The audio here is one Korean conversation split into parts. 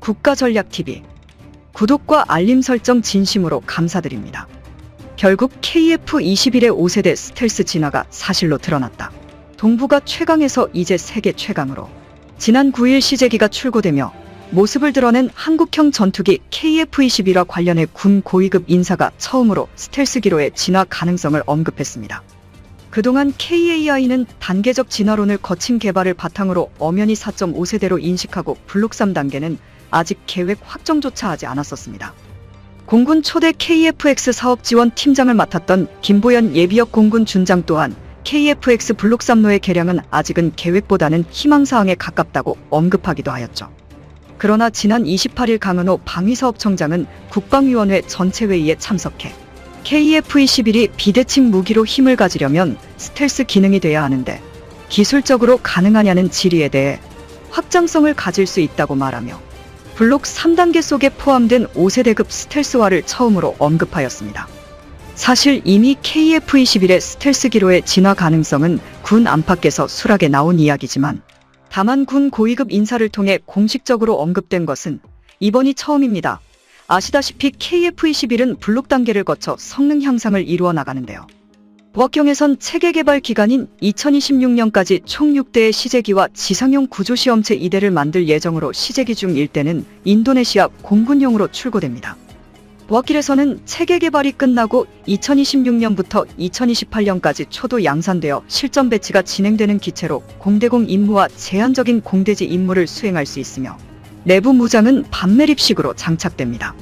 국가전략TV 구독과 알림 설정 진심으로 감사드립니다. 결국 KF-21의 5세대 스텔스 진화가 사실로 드러났다. 동부가 최강에서 이제 세계 최강으로. 지난 9일 시제기가 출고되며 모습을 드러낸 한국형 전투기 KF-21과 관련해 군 고위급 인사가 처음으로 스텔스기로의 진화 가능성을 언급했습니다. 그동안 KAI는 단계적 진화론을 거친 개발을 바탕으로 엄연히 4.5세대로 인식하고 블록 3단계는 아직 계획 확정조차 하지 않았었습니다. 공군 초대 KF-X 사업 지원 팀장을 맡았던 김보연 예비역 공군 준장 또한 KF-X 블록 3로의 개량은 아직은 계획보다는 희망사항에 가깝다고 언급하기도 하였죠. 그러나 지난 28일 강은호 방위사업청장은 국방위원회 전체회의에 참석해 KF-21이 비대칭 무기로 힘을 가지려면 스텔스 기능이 돼야 하는데 기술적으로 가능하냐는 질의에 대해 확장성을 가질 수 있다고 말하며 블록 3단계 속에 포함된 5세대급 스텔스화를 처음으로 언급하였습니다. 사실 이미 KF-21의 스텔스 기로의 진화 가능성은 군 안팎에서 수락에 나온 이야기지만 다만 군 고위급 인사를 통해 공식적으로 언급된 것은 이번이 처음입니다. 아시다시피 KF-21은 블록 단계를 거쳐 성능 향상을 이루어 나가는데요. 부학경에선 체계 개발 기간인 2026년까지 총 6대의 시제기와 지상용 구조시험체 2대를 만들 예정으로 시제기 중 1대는 인도네시아 공군용으로 출고됩니다. 부학길에서는 체계 개발이 끝나고 2026년부터 2028년까지 초도 양산되어 실전 배치가 진행되는 기체로 공대공 임무와 제한적인 공대지 임무를 수행할 수 있으며 내부 무장은 반매립식으로 장착됩니다.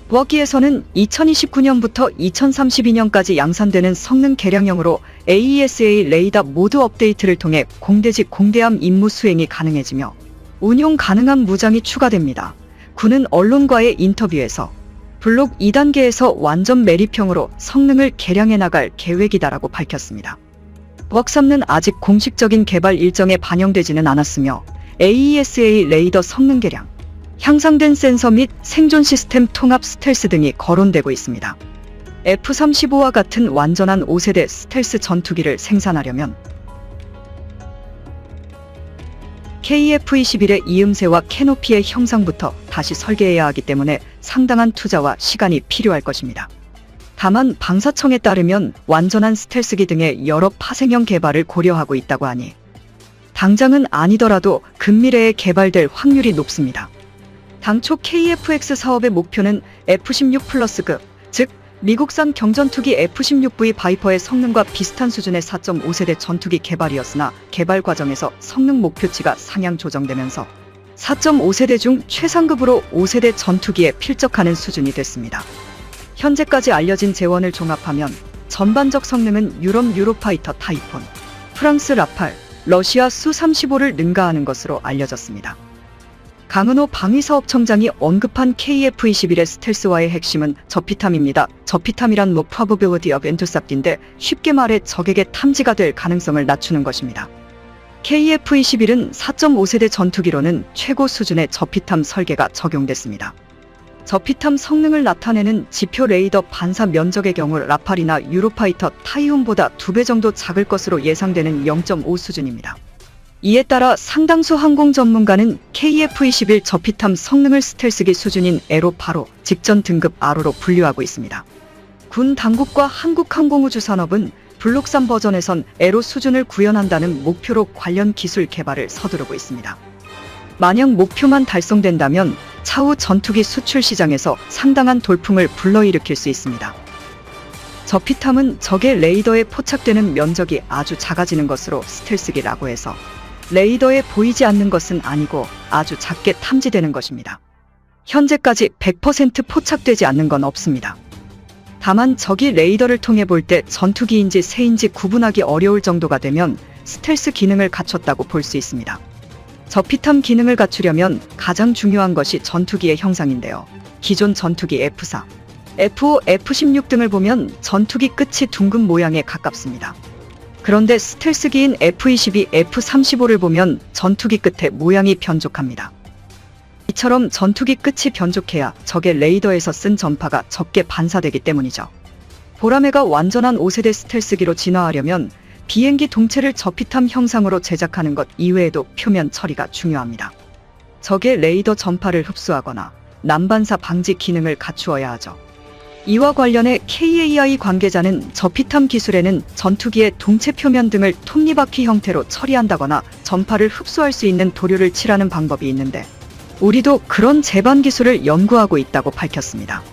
부학기에서는 2029년부터 2032년까지 양산되는 성능 개량형으로 AESA 레이더 모드 업데이트를 통해 공대지 공대함 임무 수행이 가능해지며 운용 가능한 무장이 추가됩니다. 군은 언론과의 인터뷰에서 블록 2단계에서 완전 매립형으로 성능을 개량해 나갈 계획이다라고 밝혔습니다. 부학 3는 아직 공식적인 개발 일정에 반영되지는 않았으며 AESA 레이더 성능 개량, 향상된 센서 및 생존 시스템 통합 스텔스 등이 거론되고 있습니다. F-35와 같은 완전한 5세대 스텔스 전투기를 생산하려면 KF-21의 이음새와 캐노피의 형상부터 다시 설계해야 하기 때문에 상당한 투자와 시간이 필요할 것입니다. 다만 방사청에 따르면 완전한 스텔스기 등의 여러 파생형 개발을 고려하고 있다고 하니 당장은 아니더라도 근미래에 개발될 확률이 높습니다. 당초 KF-X 사업의 목표는 F-16 플러스급, 즉 미국산 경전투기 F-16V 바이퍼의 성능과 비슷한 수준의 4.5세대 전투기 개발이었으나 개발 과정에서 성능 목표치가 상향 조정되면서 4.5세대 중 최상급으로 5세대 전투기에 필적하는 수준이 됐습니다. 현재까지 알려진 재원을 종합하면 전반적 성능은 유럽 유로파이터 타이폰, 프랑스 라팔, 러시아 수-35를 능가하는 것으로 알려졌습니다. 강은호 방위사업청장이 언급한 KF-21의 스텔스화의 핵심은 저피탐입니다. 저피탐이란 Low Probability of Intercept인데 쉽게 말해 적에게 탐지가 될 가능성을 낮추는 것입니다. KF-21은 4.5세대 전투기로는 최고 수준의 저피탐 설계가 적용됐습니다. 저피탐 성능을 나타내는 지표 레이더 반사 면적의 경우 라팔이나 유로파이터 타이훈보다 2배 정도 작을 것으로 예상되는 0.5 수준입니다. 이에 따라 상당수 항공 전문가는 KF-21 저피탐 성능을 스텔스기 수준인 에로 8호, 직전 등급 R로 분류하고 있습니다. 군 당국과 한국항공우주산업은 블록 3 버전에선 에로 수준을 구현한다는 목표로 관련 기술 개발을 서두르고 있습니다. 만약 목표만 달성된다면 차후 전투기 수출 시장에서 상당한 돌풍을 불러일으킬 수 있습니다. 저피탐은 적의 레이더에 포착되는 면적이 아주 작아지는 것으로 스텔스기라고 해서 레이더에 보이지 않는 것은 아니고 아주 작게 탐지되는 것입니다. 현재까지 100% 포착되지 않는 건 없습니다. 다만 적이 레이더를 통해 볼 때 전투기인지 새인지 구분하기 어려울 정도가 되면 스텔스 기능을 갖췄다고 볼 수 있습니다. 저피탐 기능을 갖추려면 가장 중요한 것이 전투기의 형상인데요. 기존 전투기 F-4, F-5, F-16 등을 보면 전투기 끝이 둥근 모양에 가깝습니다. 그런데 스텔스기인 F-22, F-35를 보면 전투기 끝에 모양이 변족합니다. 이처럼 전투기 끝이 변족해야 적의 레이더에서 쓴 전파가 적게 반사되기 때문이죠. 보라매가 완전한 5세대 스텔스기로 진화하려면 비행기 동체를 저피탐 형상으로 제작하는 것 이외에도 표면 처리가 중요합니다. 적의 레이더 전파를 흡수하거나 난반사 방지 기능을 갖추어야 하죠. 이와 관련해 KAI 관계자는 저피탐 기술에는 전투기의 동체 표면 등을 톱니바퀴 형태로 처리한다거나 전파를 흡수할 수 있는 도료를 칠하는 방법이 있는데 우리도 그런 제반 기술을 연구하고 있다고 밝혔습니다.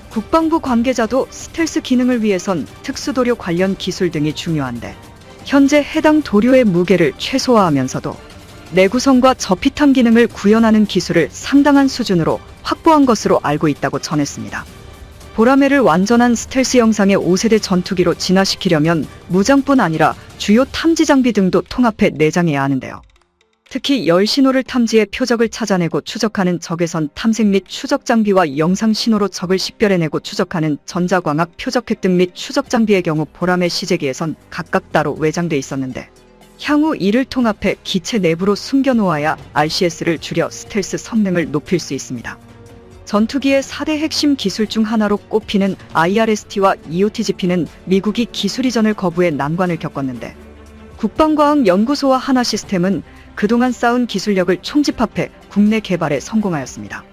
국방부 관계자도 스텔스 기능을 위해선 특수도료 관련 기술 등이 중요한데 현재 해당 도료의 무게를 최소화하면서도 내구성과 저피탐 기능을 구현하는 기술을 상당한 수준으로 확보한 것으로 알고 있다고 전했습니다. 보라매를 완전한 스텔스 형상의 5세대 전투기로 진화시키려면 무장뿐 아니라 주요 탐지 장비 등도 통합해 내장해야 하는데요. 특히 열 신호를 탐지해 표적을 찾아내고 추적하는 적외선 탐색 및 추적 장비와 영상 신호로 적을 식별해내고 추적하는 전자광학 표적 획득 및 추적 장비의 경우 보라매 시제기에선 각각 따로 외장돼 있었는데 향후 이를 통합해 기체 내부로 숨겨놓아야 RCS를 줄여 스텔스 성능을 높일 수 있습니다. 전투기의 4대 핵심 기술 중 하나로 꼽히는 IRST와 EOTGP는 미국이 기술 이전을 거부해 난관을 겪었는데 국방과학연구소와 하나시스템은 그동안 쌓은 기술력을 총집합해 국내 개발에 성공하였습니다.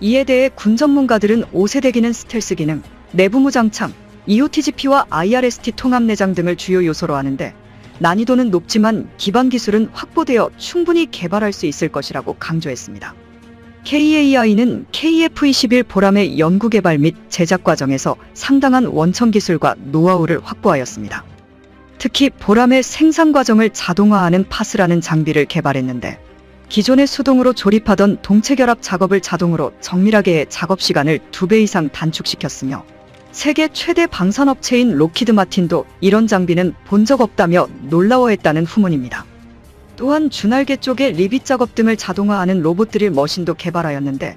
이에 대해 군 전문가들은 5세대기는 스텔스 기능, 내부 무장창, EOTGP와 IRST 통합 내장 등을 주요 요소로 하는데 난이도는 높지만 기반 기술은 확보되어 충분히 개발할 수 있을 것이라고 강조했습니다. KAI는 KF-21 보라매 연구개발 및 제작 과정에서 상당한 원천 기술과 노하우를 확보하였습니다. 특히 보라매 생산 과정을 자동화하는 파스라는 장비를 개발했는데 기존의 수동으로 조립하던 동체 결합 작업을 자동으로 정밀하게 해 작업 시간을 2배 이상 단축시켰으며 세계 최대 방산업체인 로키드 마틴도 이런 장비는 본 적 없다며 놀라워했다는 후문입니다. 또한 주날개 쪽의 리빗 작업 등을 자동화하는 로봇 드릴 머신도 개발하였는데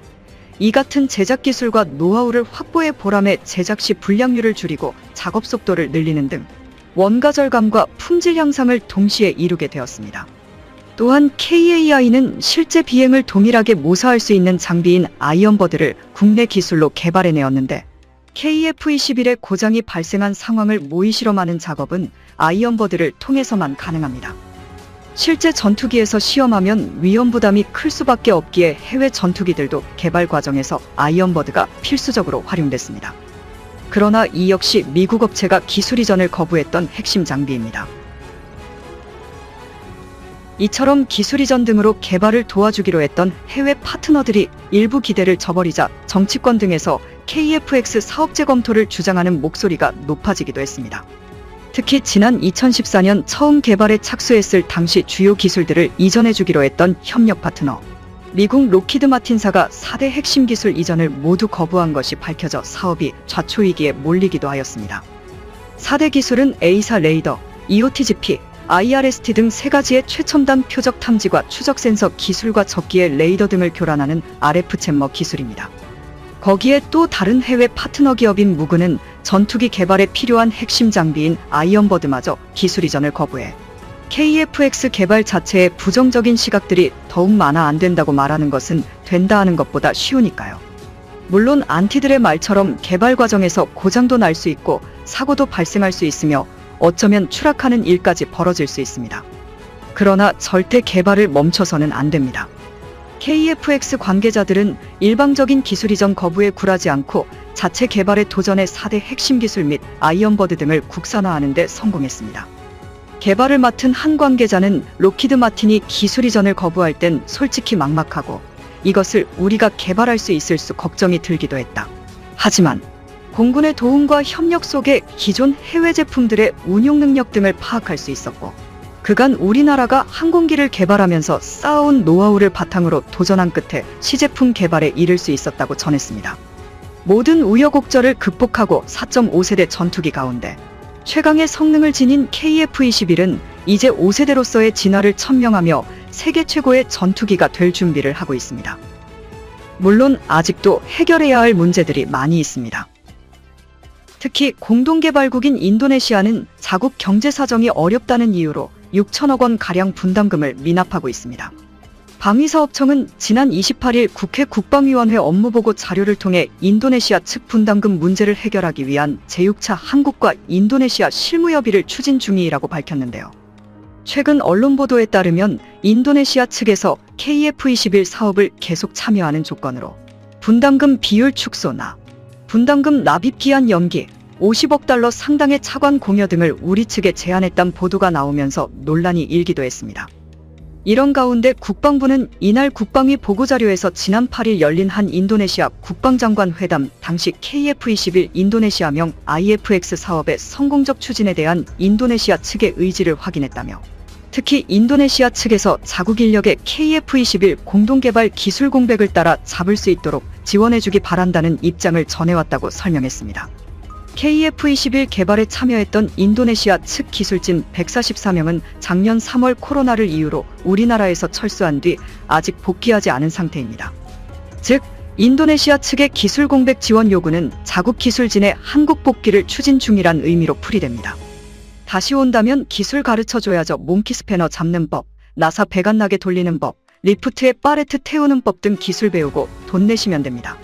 이 같은 제작 기술과 노하우를 확보해 보라매 제작 시 불량률을 줄이고 작업 속도를 늘리는 등 원가 절감과 품질 향상을 동시에 이루게 되었습니다. 또한 KAI는 실제 비행을 동일하게 모사할 수 있는 장비인 아이언버드를 국내 기술로 개발해내었는데 KF-21의 고장이 발생한 상황을 모의 실험하는 작업은 아이언버드를 통해서만 가능합니다. 실제 전투기에서 시험하면 위험 부담이 클 수밖에 없기에 해외 전투기들도 개발 과정에서 아이언버드가 필수적으로 활용됐습니다. 그러나 이 역시 미국 업체가 기술 이전을 거부했던 핵심 장비입니다. 이처럼 기술 이전 등으로 개발을 도와주기로 했던 해외 파트너들이 일부 기대를 저버리자 정치권 등에서 KF-X 사업 재검토를 주장하는 목소리가 높아지기도 했습니다. 특히 지난 2014년 처음 개발에 착수했을 당시 주요 기술들을 이전해주기로 했던 협력 파트너 미국 로키드 마틴사가 4대 핵심 기술 이전을 모두 거부한 것이 밝혀져 사업이 좌초위기에 몰리기도 하였습니다. 4대 기술은 A사 레이더, EOTGP, IRST 등 3가지의 최첨단 표적 탐지과 추적 센서 기술과 적기의 레이더 등을 교란하는 RF 챔머 기술입니다. 거기에 또 다른 해외 파트너 기업인 무그는 전투기 개발에 필요한 핵심 장비인 아이언버드마저 기술 이전을 거부해 KF-X 개발 자체에 부정적인 시각들이 더욱 많아 안 된다고 말하는 것은 된다 하는 것보다 쉬우니까요. 물론 안티들의 말처럼 개발 과정에서 고장도 날 수 있고 사고도 발생할 수 있으며 어쩌면 추락하는 일까지 벌어질 수 있습니다. 그러나 절대 개발을 멈춰서는 안 됩니다. KF-X 관계자들은 일방적인 기술 이전 거부에 굴하지 않고 자체 개발에 도전해 4대 핵심 기술 및 아이언버드 등을 국산화하는 데 성공했습니다. 개발을 맡은 한 관계자는 로키드 마틴이 기술 이전을 거부할 땐 솔직히 막막하고 이것을 우리가 개발할 수 있을 수 걱정이 들기도 했다. 하지만 공군의 도움과 협력 속에 기존 해외 제품들의 운용 능력 등을 파악할 수 있었고 그간 우리나라가 항공기를 개발하면서 쌓아온 노하우를 바탕으로 도전한 끝에 시제품 개발에 이를 수 있었다고 전했습니다. 모든 우여곡절을 극복하고 4.5세대 전투기 가운데 최강의 성능을 지닌 KF-21은 이제 5세대로서의 진화를 천명하며 세계 최고의 전투기가 될 준비를 하고 있습니다. 물론 아직도 해결해야 할 문제들이 많이 있습니다. 특히 공동개발국인 인도네시아는 자국 경제 사정이 어렵다는 이유로 6천억 원 가량 분담금을 미납하고 있습니다. 방위사업청은 지난 28일 국회 국방위원회 업무보고 자료를 통해 인도네시아 측 분담금 문제를 해결하기 위한 제6차 한국과 인도네시아 실무협의를 추진 중이라고 밝혔는데요. 최근 언론 보도에 따르면 인도네시아 측에서 KF-21 사업을 계속 참여하는 조건으로 분담금 비율 축소나 분담금 납입 기한 연기, 50억 달러 상당의 차관 공여 등을 우리 측에 제안했던 보도가 나오면서 논란이 일기도 했습니다. 이런 가운데 국방부는 이날 국방위 보고자료에서 지난 8일 열린 한 인도네시아 국방장관 회담 당시 KF-21 인도네시아명 IFX 사업의 성공적 추진에 대한 인도네시아 측의 의지를 확인했다며 특히 인도네시아 측에서 자국 인력의 KF-21 공동개발 기술 공백을 따라 잡을 수 있도록 지원해주기 바란다는 입장을 전해왔다고 설명했습니다. KF-21 개발에 참여했던 인도네시아 측 기술진 144명은 작년 3월 코로나를 이유로 우리나라에서 철수한 뒤 아직 복귀하지 않은 상태입니다. 즉, 인도네시아 측의 기술 공백 지원 요구는 자국 기술진의 한국 복귀를 추진 중이란 의미로 풀이됩니다. 다시 온다면 기술 가르쳐줘야죠. 몽키 스패너 잡는 법, 나사 배관 나게 돌리는 법, 리프트에 팔레트 태우는 법 등 기술 배우고 돈 내시면 됩니다.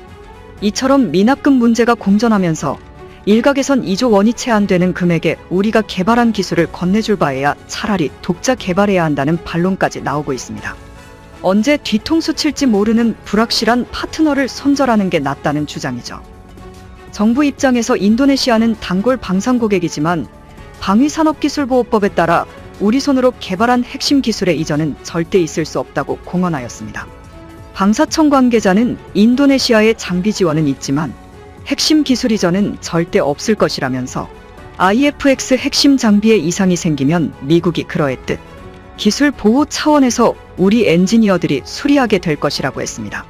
이처럼 미납금 문제가 공전하면서 일각에선 2조 원이 채 안 되는 금액에 우리가 개발한 기술을 건네줄 바에야 차라리 독자 개발해야 한다는 반론까지 나오고 있습니다. 언제 뒤통수 칠지 모르는 불확실한 파트너를 손절하는 게 낫다는 주장이죠. 정부 입장에서 인도네시아는 단골 방산 고객이지만 방위산업기술보호법에 따라 우리 손으로 개발한 핵심 기술의 이전은 절대 있을 수 없다고 공언하였습니다. 방사청 관계자는 인도네시아의 장비 지원은 있지만 핵심 기술 이전은 절대 없을 것이라면서 IFX 핵심 장비에 이상이 생기면 미국이 그러했듯 기술 보호 차원에서 우리 엔지니어들이 수리하게 될 것이라고 했습니다.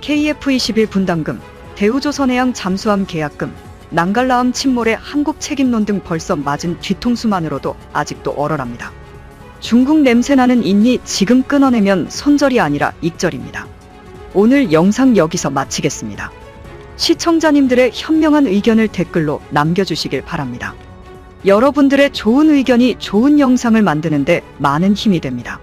KF-21 분담금, 대우조선해양 잠수함 계약금, 낭갈라함 침몰의 한국 책임론 등 벌써 맞은 뒤통수만으로도 아직도 얼얼합니다. 중국 냄새나는 인니 지금 끊어내면 손절이 아니라 익절입니다. 오늘 영상 여기서 마치겠습니다. 시청자님들의 현명한 의견을 댓글로 남겨주시길 바랍니다. 여러분들의 좋은 의견이 좋은 영상을 만드는데 많은 힘이 됩니다.